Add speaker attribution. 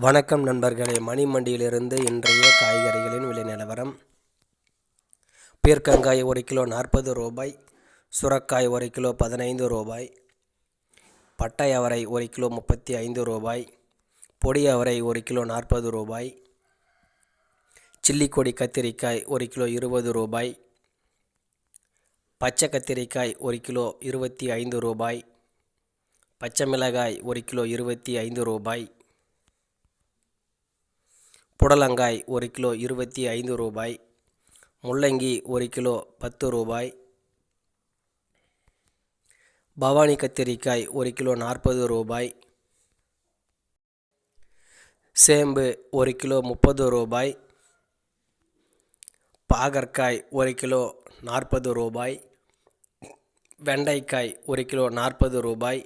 Speaker 1: வணக்கம் நண்பர்களே, மணி மண்டியிலிருந்து இன்றைய காய்கறிகளின் விலை நிலவரம். பீர்க்கங்காய் 1 கிலோ 40 ரூபாய், சுரக்காய் 1 கிலோ 15 ரூபாய், பட்டை அவரை 1 கிலோ 35 ரூபாய், பொடி அவரை 1 கிலோ 40 ரூபாய், சில்லிக்கொடி கத்திரிக்காய் 1 கிலோ 20 ரூபாய், பச்சை கத்திரிக்காய் 1 கிலோ 25 ரூபாய், பச்சை மிளகாய் 1 கிலோ 25 ரூபாய், புடலங்காய் 1 கிலோ 25 ரூபாய், முள்ளங்கி 1 கிலோ 10 ரூபாய், பவானி கத்திரிக்காய் 1 கிலோ 40 ரூபாய், சேம்பு 1 கிலோ 30 ரூபாய், பாகற்காய் 1 கிலோ 40 ரூபாய், வெண்டைக்காய் 1 கிலோ 40 ரூபாய்,